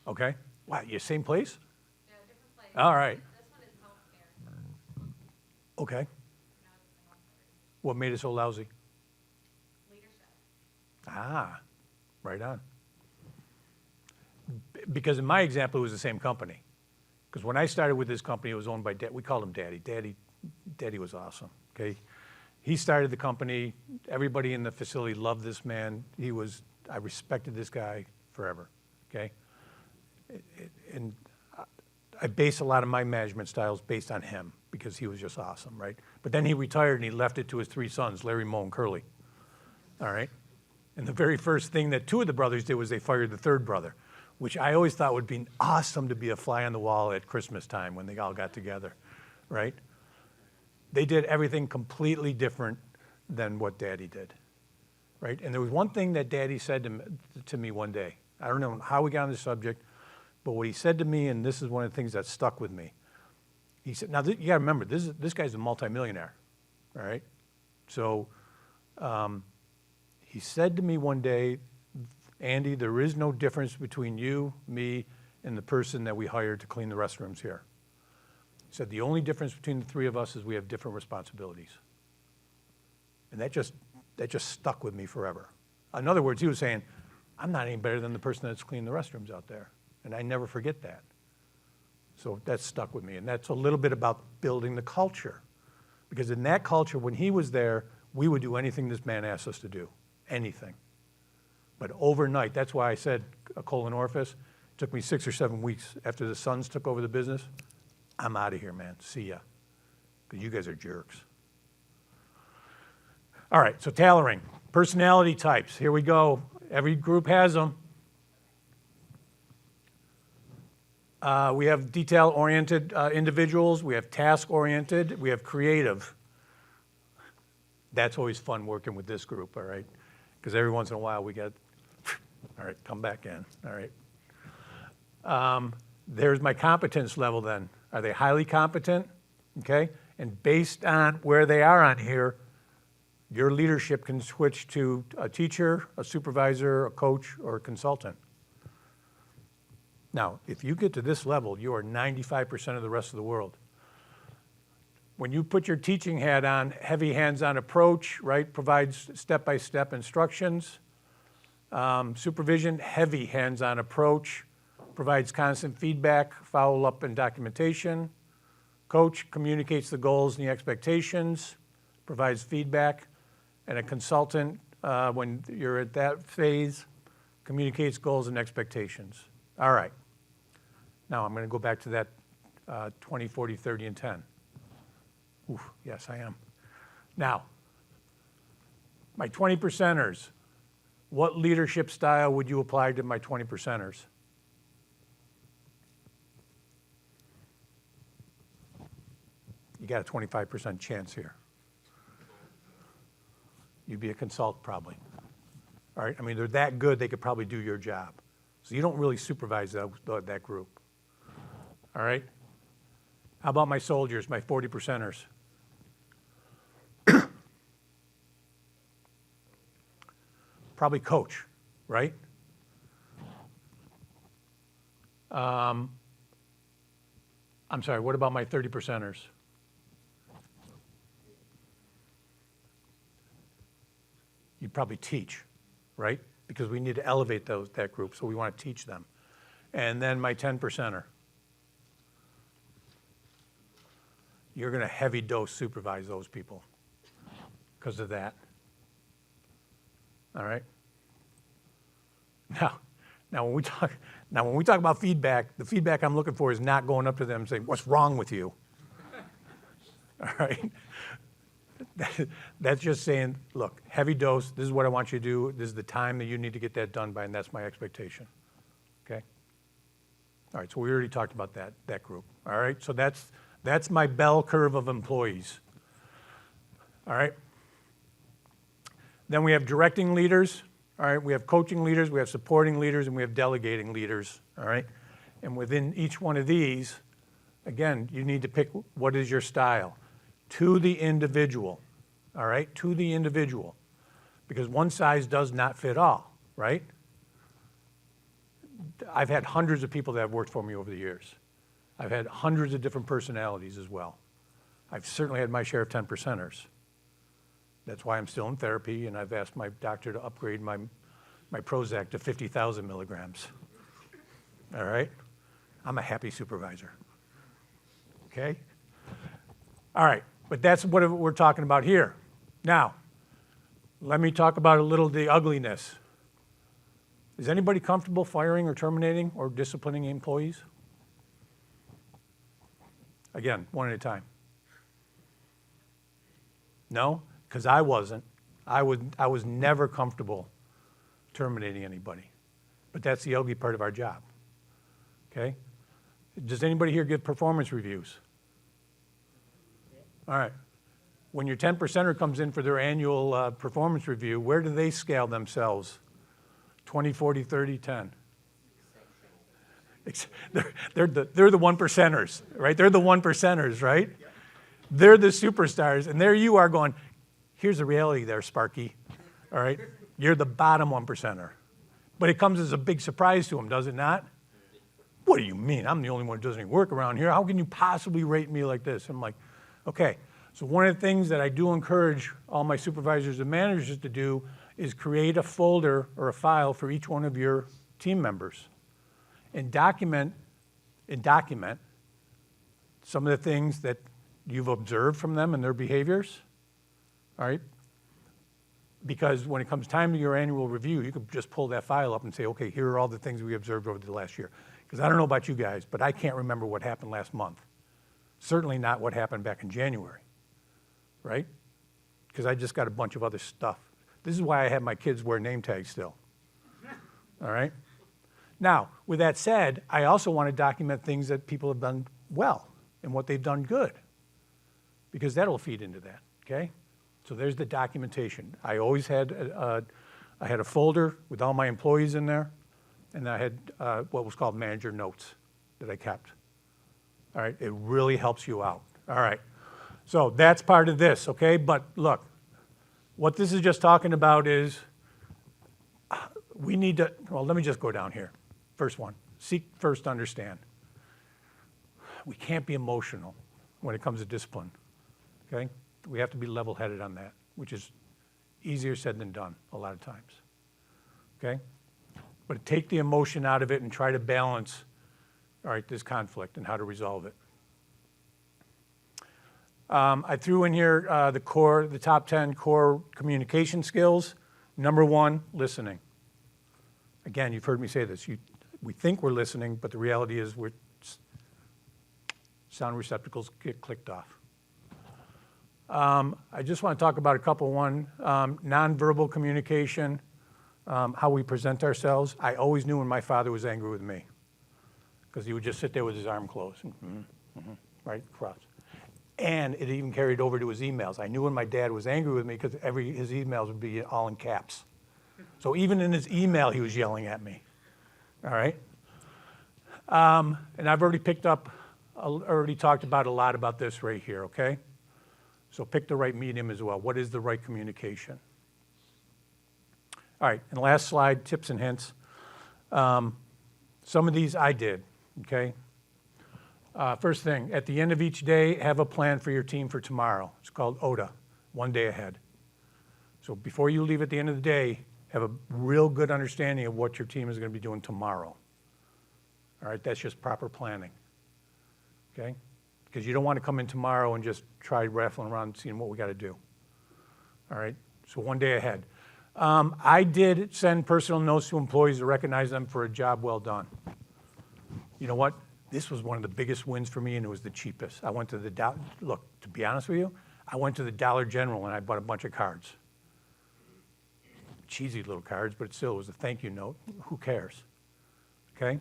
A: Okay. Wow, you same place?
G: Yeah, different place.
A: All right.
G: This one is healthcare.
A: Okay.
G: Now it's the healthcare.
A: What made it so lousy?
G: Leadership.
A: Ah, right on. Because in my example, it was the same company. Because when I started with this company, it was owned by Dad. We called him Daddy. Daddy was awesome, okay? He started the company. Everybody in the facility loved this man. I respected this guy forever, okay? And I base a lot of my management styles based on him because he was just awesome, right? But then he retired and he left it to his 3 sons, Larry, Moe, and Curly, all right? And the very first thing that 2 of the brothers did was they fired the 3rd brother, which I always thought would be awesome to be a fly on the wall at Christmas time when they all got together, right? They did everything completely different than what Daddy did, right? And there was one thing that Daddy said to me one day. I don't know how we got on the subject, but what he said to me, and this is one of the things that stuck with me. He said, now you got to remember, this guy's a multimillionaire, all right? So he said to me one day, Andy, there is no difference between you, me, and the person that we hired to clean the restrooms here. He said, the only difference between the 3 of us is we have different responsibilities. And that just stuck with me forever. In other words, he was saying, I'm not any better than the person that's cleaning the restrooms out there. And I never forget that. So that stuck with me. And that's a little bit about building the culture. Because in that culture, when he was there, we would do anything this man asked us to do. Anything. But overnight, that's why I said a colon orifice. It took me 6 or 7 weeks after the sons took over the business. I'm out of here, man. See ya. Because you guys are jerks. All right, so tailoring. Personality types. Here we go. Every group has them. We have detail-oriented individuals. We have task-oriented. We have creative. That's always fun working with this group, all right? Because every once in a while we get, all right, come back in, all right? There's my competence level then. Are they highly competent? Okay? And based on where they are on here, your leadership can switch to a teacher, a supervisor, a coach, or a consultant. Now, if you get to this level, you are 95% of the rest of the world. When you put your teaching hat on, heavy hands-on approach, right, provides step-by-step instructions. Supervision, heavy hands-on approach, provides constant feedback, follow-up, and documentation. Coach communicates the goals and the expectations, provides feedback. And a consultant, when you're at that phase, communicates goals and expectations. All right. Now I'm going to go back to that 20, 40, 30, and 10. Oof, yes, I am. Now, my 20 percenters, what leadership style would you apply to my 20 percenters? You got a 25% chance here. You'd be a consultant probably. All right, I mean, they're that good, they could probably do your job. So you don't really supervise that group. All right? How about my soldiers, my 40 percenters? Probably coach, right? I'm sorry, what about my 30 percenters? You'd probably teach, right? Because we need to elevate that group, so we want to teach them. And then my 10 percenter. You're going to heavy dose supervise those people because of that. All right? Now when we talk about feedback, the feedback I'm looking for is not going up to them and saying, "What's wrong with you?" All right? That's just saying, look, heavy dose, this is what I want you to do, this is the time that you need to get that done by, and that's my expectation. Okay? All right, so we already talked about that group. All right, so that's my bell curve of employees. All right? Then we have directing leaders. All right, we have coaching leaders, we have supporting leaders, and we have delegating leaders. All right? And within each one of these, again, you need to pick what is your style. To the individual, all right? To the individual. Because one size does not fit all, right? I've had hundreds of people that have worked for me over the years. I've had hundreds of different personalities as well. I've certainly had my share of 10 percenters. That's why I'm still in therapy, and I've asked my doctor to upgrade my Prozac to 50,000 milligrams. All right? I'm a happy supervisor. okay? All right, but that's what we're talking about here. Now, let me talk about a little the ugliness. Is anybody comfortable firing or terminating or disciplining employees? Again, one at a time. No, because I wasn't. I was never comfortable terminating anybody. But that's the ugly part of our job, okay? Does anybody here give performance reviews? All right. When your 10%er comes in for their annual performance review, where do they scale themselves? 20, 40, 30, 10? They're the one percenters, right? They're the one percenters, right? They're the superstars, and there you are going, here's the reality there, Sparky, all right? You're the bottom one percenter. But it comes as a big surprise to them, does it not? What do you mean? I'm the only one who doesn't even work around here. How can you possibly rate me like this? I'm like, okay. So one of the things that I do encourage all my supervisors and managers to do is create a folder or a file for each one of your team members and document some of the things that you've observed from them and their behaviors, all right? Because when it comes time to your annual review, you could just pull that file up and say, okay, here are all the things we observed over the last year. Because I don't know about you guys, but I can't remember what happened last month. Certainly not what happened back in January, right? Because I just got a bunch of other stuff. This is why I have my kids wear name tags still, all right? Now, with that said, I also want to document things that people have done well and what they've done good, because that'll feed into that, okay? So there's the documentation. I always had I had a folder with all my employees in there, and I had what was called manager notes that I kept. All right, it really helps you out. All right, so that's part of this, okay? But look, what this is just talking about is we need to, well, let me just go down here. First one, seek first to understand. We can't be emotional when it comes to discipline, okay? We have to be level-headed on that, which is easier said than done a lot of times, okay? But take the emotion out of it and try to balance, all right, this conflict and how to resolve it. I threw in here the top 10 core communication skills. Number 1, listening. Again, you've heard me say this. We think we're listening, but the reality is sound receptacles get clicked off. I just want to talk about a couple. One, nonverbal communication, how we present ourselves. I always knew when my father was angry with me because he would just sit there with his arm closed, right, cross. And it even carried over to his emails. I knew when my dad was angry with me because his emails would be all in caps. So even in his email, he was yelling at me, all right? And I've already talked about a lot about this right here, okay? So pick the right medium as well. What is the right communication? All right, and last slide, tips and hints. Some of these I did, okay? First thing, at the end of each day, have a plan for your team for tomorrow. It's called ODA, 1 day ahead. So before you leave at the end of the day, have a real good understanding of what your team is going to be doing tomorrow. All right, that's just proper planning, okay? Because you don't want to come in tomorrow and just try raffling around seeing what we got to do. All right, so 1 day ahead. I did send personal notes to employees to recognize them for a job well done. You know what? This was one of the biggest wins for me, and it was the cheapest. I went to the, look, to be honest with you, I went to the Dollar General and I bought a bunch of cards. Cheesy little cards, but still, it was a thank you note. Who cares? Okay?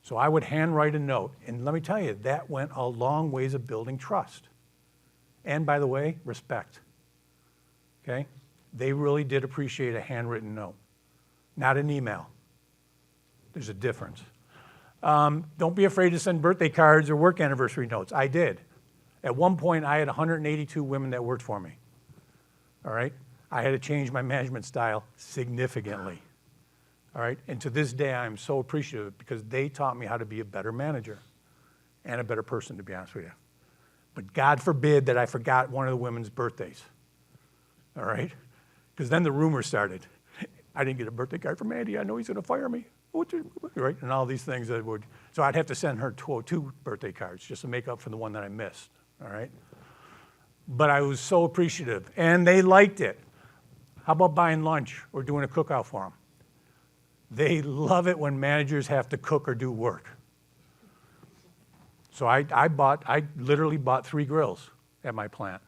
A: So I would handwrite a note, and let me tell you, that went a long ways of building trust. And by the way, respect. Okay? They really did appreciate a handwritten note, not an email. There's a difference. Don't be afraid to send birthday cards or work anniversary notes. I did. At one point, I had 182 women that worked for me. All right? I had to change my management style significantly. All right? And to this day, I'm so appreciative because they taught me how to be a better manager and a better person, to be honest with you. But God forbid that I forgot one of the women's birthdays. All right? Because then the rumor started. I didn't get a birthday card from Andy. I know he's going to fire me. Right? And all these things that would, so I'd have to send her two birthday cards just to make up for the one that I missed. All right? But I was so appreciative, and they liked it. How about buying lunch or doing a cookout for them? They love it when managers have to cook or do work. So I literally bought 3 grills at my plant,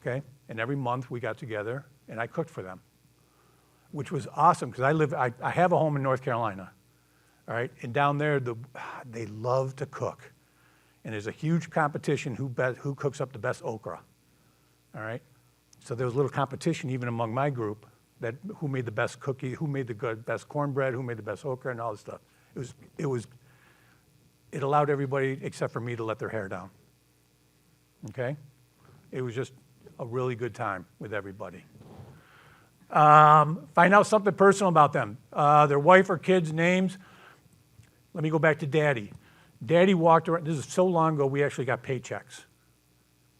A: okay? And every month we got together and I cooked for them, which was awesome because I have a home in North Carolina, all right? And down there, they love to cook. And there's a huge competition who cooks up the best okra, all right? So there was a little competition even among my group that who made the best cookie, who made the best cornbread, who made the best okra and all this stuff. It allowed everybody except for me to let their hair down, okay? It was just a really good time with everybody. Find out something personal about them. Their wife or kids' names. Let me go back to Daddy. Daddy walked around, this is so long ago, we actually got paychecks.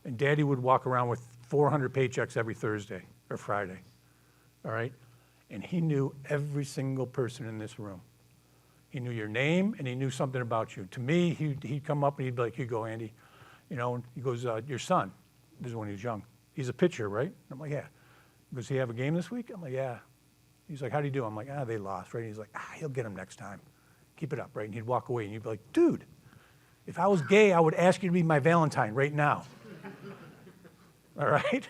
A: And Daddy would walk around with 400 paychecks every Thursday or Friday, all right? And he knew every single person in this room. He knew your name and he knew something about you. To me, he'd come up and he'd be like, "Here you go, Andy." You know, and he goes, "Your son," this is when he was young, "he's a pitcher, right?" And I'm like, "Yeah." Does he have a game this week? I'm like, "Yeah." He's like, "How do you do?" I'm like, "They lost," right? He's like, "He'll get him next time. Keep it up," right? And he'd walk away and you'd be like, "Dude, if I was gay, I would ask you to be my Valentine right now." All right?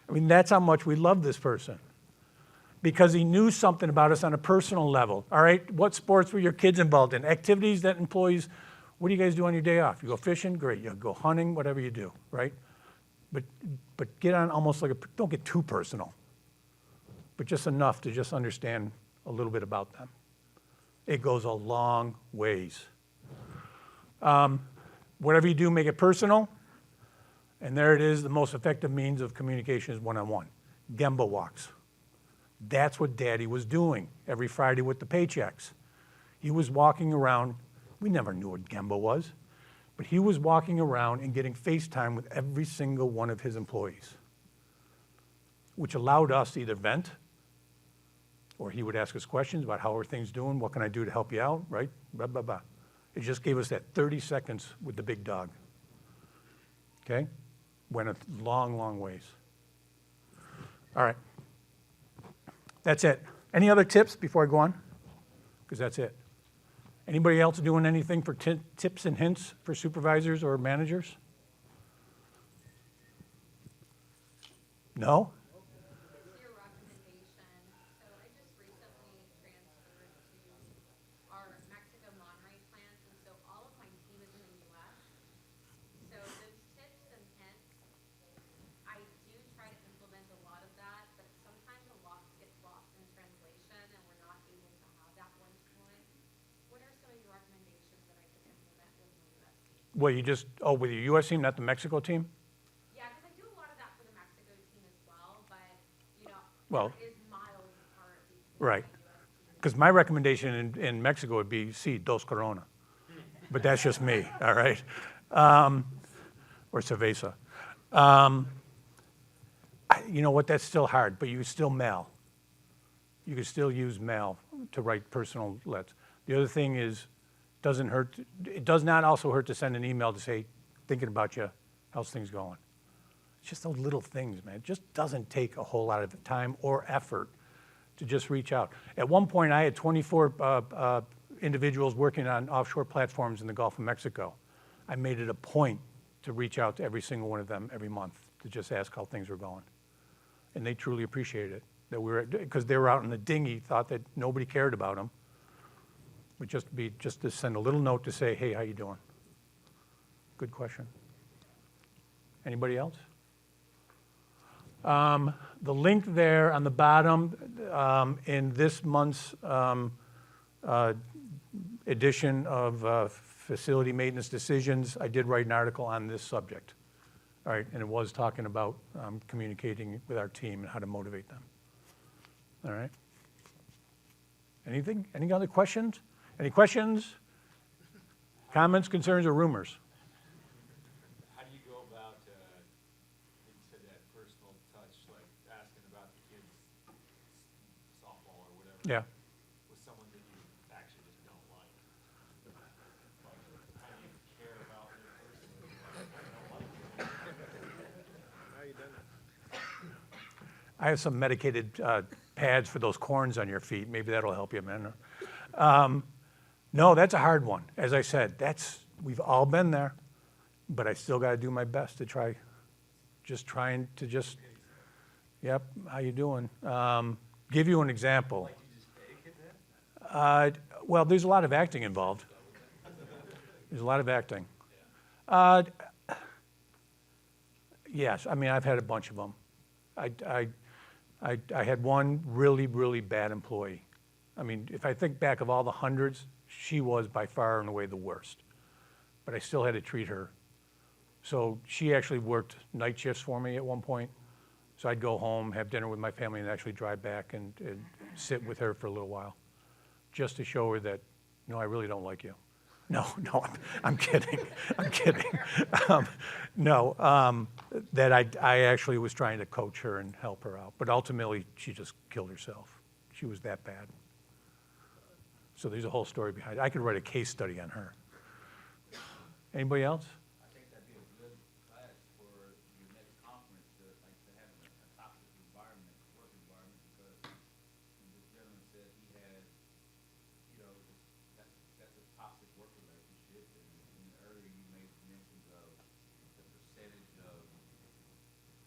A: I mean, that's how much we love this person. Because he knew something about us on a personal level. All right, what sports were your kids involved in? Activities that employees, what do you guys do on your day off? You go fishing? Great. You go hunting? Whatever you do, right? But get on almost like don't get too personal, but just enough to just understand a little bit about them. It goes a long ways. Whatever you do, make it personal. And there it is, the most effective means of communication is one-on-one. Gemba walks. That's what Daddy was doing every Friday with the paychecks. He was walking around, we never knew what Gemba was, but he was walking around and getting FaceTime with every single one of his employees, which allowed us to either vent, or he would ask us questions about how are things doing, what can I do to help you out, right? Blah, blah, blah. It just gave us that 30 seconds with the big dog, okay? Went a long, long ways. All right. That's it. Any other tips before I go on? Because that's it. Anybody else doing anything for tips and hints for supervisors or managers? No?
G: Your recommendation. So I just recently transferred to our Mexico Monterrey plant, and so all of my team is in the U.S. So those tips and hints, I do try to implement a lot of that, but sometimes a lot gets lost in translation and we're not able to have that one-to-one. What are some of your recommendations that I could implement with my U.S. team?
A: Well, with your U.S. team, not the Mexico team?
G: Yeah, because I do a lot of that for the Mexico team as well, but,
A: Well,
G: there is miles apart between
A: right.
G: my U.S. team.
A: Because my recommendation in Mexico would be, dos Corona. But that's just me, all right? Or cerveza. You know what, that's still hard, but you still mail. You can still use mail to write personal letters. The other thing is, it does not also hurt to send an email to say, thinking about you, how's things going? It's just those little things, man. It just doesn't take a whole lot of time or effort to just reach out. At one point, I had 24 individuals working on offshore platforms in the Gulf of Mexico. I made it a point to reach out to every single one of them every month to just ask how things were going. And they truly appreciated it, because they were out in the dinghy, thought that nobody cared about them. But just to send a little note to say, hey, how you doing? Good question. Anybody else? The link there on the bottom in this month's edition of Facility Maintenance Decisions, I did write an article on this subject. All right, and it was talking about communicating with our team and how to motivate them. All right. Anything? Any other questions? Any questions? Comments, concerns, or rumors?
I: How do you go about into that personal touch, like asking about the kids'
A: Yeah.
B: with someone that you actually just don't like? Like, how do you care about their person if you don't like them?
H: How you done that?
A: I have some medicated pads for those corns on your feet. Maybe that'll help you, man. No, that's a hard one. As I said, we've all been there, but I still got to do my best to try. Yep. How you doing? Give you an example. Well, there's a lot of acting involved. There's a lot of acting. Yes, I mean, I've had a bunch of them. I had one really, really bad employee. I mean, if I think back of all the hundreds, she was by far and away the worst. But I still had to treat her. So she actually worked night shifts for me at one point. So I'd go home, have dinner with my family, and actually drive back and sit with her for a little while, just to show her that, no, I really don't like you. No, I'm kidding. I'm kidding. That I actually was trying to coach her and help her out. But ultimately, she just killed herself. She was that bad. So there's a whole story behind it. I could write a case study on her. Anybody else?
J: I think that'd be a good class for your next conference to have a toxic environment, work environment, because this gentleman said he had, that's a toxic work relationship. And earlier you made mentions of the percentage of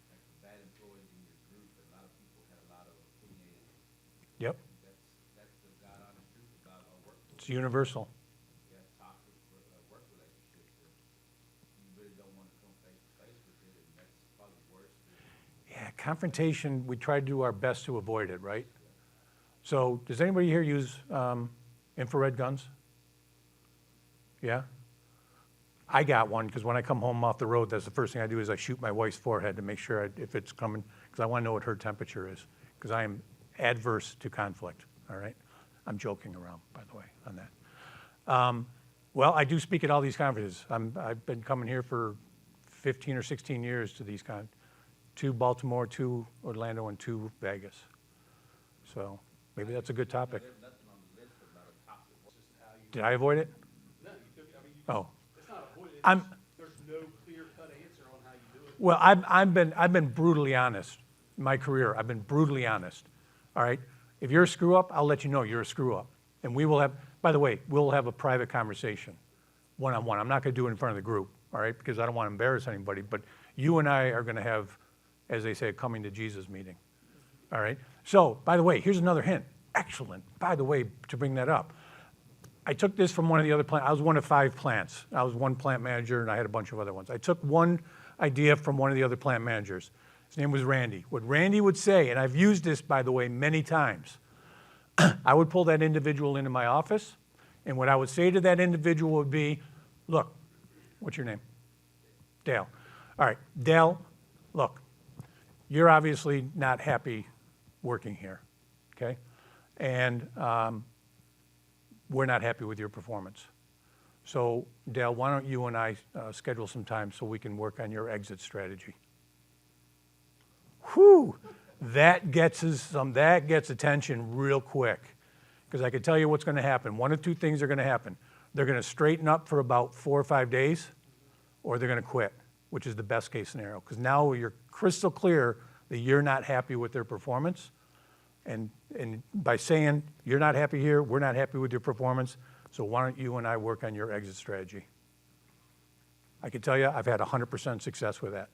J: like bad employees in your group. A lot of people had a lot of opinionated.
A: Yep.
J: That's the God honest truth about our work.
A: It's universal.
J: Toxic work relationships that you really don't want to come face to face with it, and that's probably worse.
A: Yeah, confrontation, we try to do our best to avoid it, right? So does anybody here use infrared guns? Yeah? I got one because when I come home off the road, that's the first thing I do is I shoot my wife's forehead to make sure if it's coming, because I want to know what her temperature is, because I am adverse to conflict, all right? I'm joking around, by the way, on that. Well, I do speak at all these conferences. I've been coming here for 15 or 16 years to these 2 Baltimore, 2 Orlando, and 2 Vegas. So maybe that's a good topic.
J: There's nothing on the list about a toxic work.
A: Did I avoid it?
B: No, you could, I mean, you
A: Oh.
B: it's not avoided,
A: I'm-
B: there's no clear-cut answer on how you do it.
A: Well, I've been brutally honest in my career. I've been brutally honest. All right? If you're a screw up, I'll let you know you're a screw up. And we will have, by the way, we'll have a private conversation, one-on-one. I'm not going to do it in front of the group, all right? Because I don't want to embarrass anybody. But you and I are going to have, as they say, a coming to Jesus meeting. All right? So, by the way, here's another hint. Excellent. By the way, to bring that up, I took this from one of the other plants. I was one of 5 plants. I was one plant manager, and I had a bunch of other ones. I took one idea from one of the other plant managers. His name was Randy. What Randy would say, and I've used this, by the way, many times, I would pull that individual into my office, and what I would say to that individual would be, look, what's your name? Dale. All right, Dale, look, you're obviously not happy working here, okay? And we're not happy with your performance. So, Dale, why don't you and I schedule some time so we can work on your exit strategy? Whew, that gets attention real quick. Because I can tell you what's going to happen. One of 2 things are going to happen. They're going to straighten up for about 4 or 5 days, or they're going to quit, which is the best case scenario. Because now you're crystal clear that you're not happy with their performance. And by saying, you're not happy here, we're not happy with your performance, so why don't you and I work on your exit strategy? I can tell you, I've had 100% success with that.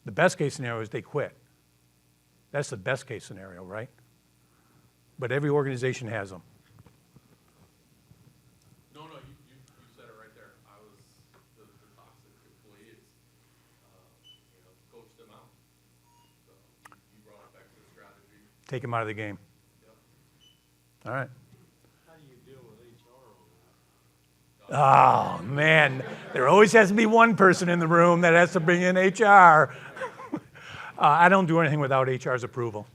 A: The best case scenario is they quit. That's the best case scenario, right? But every organization has them.
E: No, you said it right there. I was the toxic employees, coached them out. So you brought up exit strategy.
A: Take them out of the game.
E: Yep.
A: All right.
B: How do you deal with HR on that?
A: Oh, man. There always has to be one person in the room that has to bring in HR. I don't do anything without HR's approval.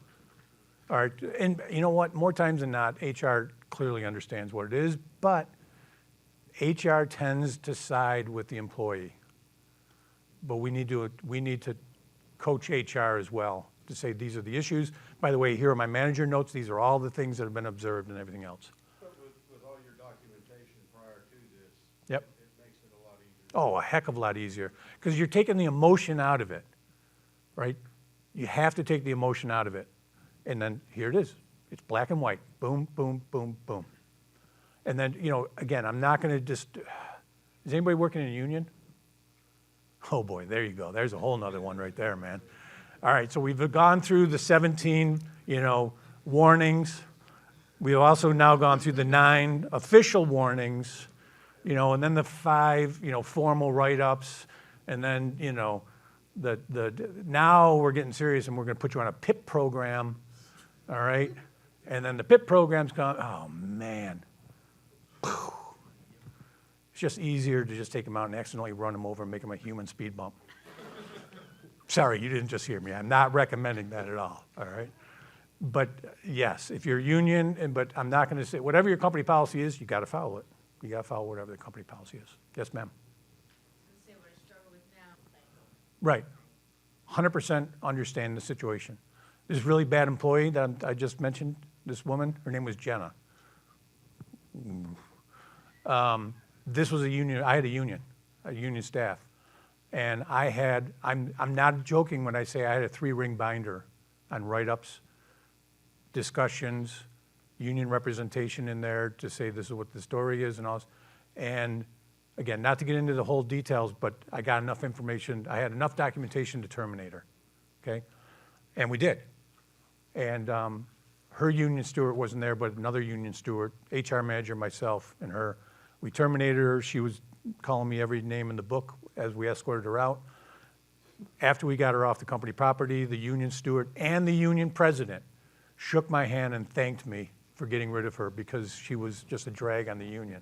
A: All right. And you know what? More times than not, HR clearly understands what it is, but HR tends to side with the employee. But we need to coach HR as well to say these are the issues, By the way, here are my manager notes. These are all the things that have been observed and everything else.
H: But with all your documentation prior to this,
A: Yep.
H: it makes it a lot easier.
A: Oh, a heck of a lot easier, because you're taking the emotion out of it, right? You have to take the emotion out of it. And then here it is. It's black and white. Boom, boom, boom, boom. And then, again, I'm not going to just, is anybody working in a union? Oh boy, there you go. There's a whole nother one right there, man. All right, so we've gone through the 17, warnings. We've also now gone through the 9 official warnings, and then the 5, formal write-ups, and then, now we're getting serious and we're going to put you on a PIP program, all right? And then the PIP program's gone, oh man. It's just easier to just take them out and accidentally run them over and make them a human speed bump. Sorry, you didn't just hear me. I'm not recommending that at all right? But yes, if you're union, but I'm not going to say, whatever your company policy is, you got to follow it. You got to follow whatever the company policy is. Yes, ma'am?
K: Say what I struggle with now.
A: Right. 100% understand the situation. This really bad employee that I just mentioned, this woman, her name was Jenna. This was a union, I had a union staff. And I'm not joking when I say I had a 3-ring binder on write-ups, discussions, union representation in there to say this is what the story is and all this. And again, not to get into the whole details, but I got enough information, I had enough documentation to terminate her, okay? And we did. And her union steward wasn't there, but another union steward, HR manager, myself, and her. We terminated her. She was calling me every name in the book as we escorted her out. After we got her off the company property, the union steward and the union president shook my hand and thanked me for getting rid of her because she was just a drag on the union.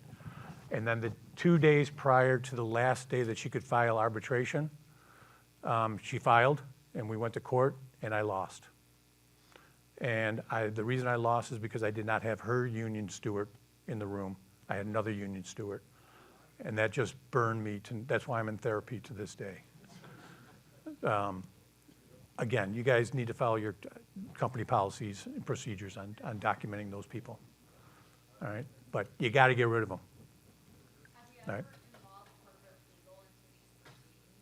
A: And then the 2 days prior to the last day that she could file arbitration, she filed, and we went to court, and I lost. And the reason I lost is because I did not have her union steward in the room. I had another union steward. And that just burned me. That's why I'm in therapy to this day. Again, you guys need to follow your company policies and procedures on documenting those people. All right? But you got to get rid of them. All right?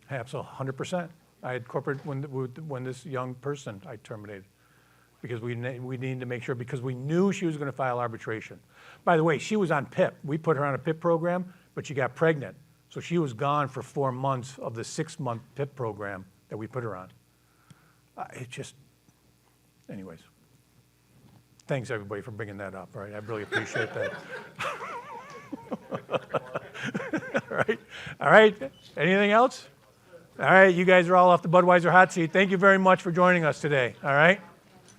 A: Absolutely, 100%. I had corporate when this young person I terminated because we needed to make sure, because we knew she was going to file arbitration. By the way, she was on PIP. We put her on a PIP program, but she got pregnant. So she was gone for 4 months of the 6-month PIP program that we put her on. Anyways. Thanks everybody for bringing that up, all right? I really appreciate that. All right, anything else? All right, you guys are all off the Budweiser hot seat. Thank you very much for joining us today, all right?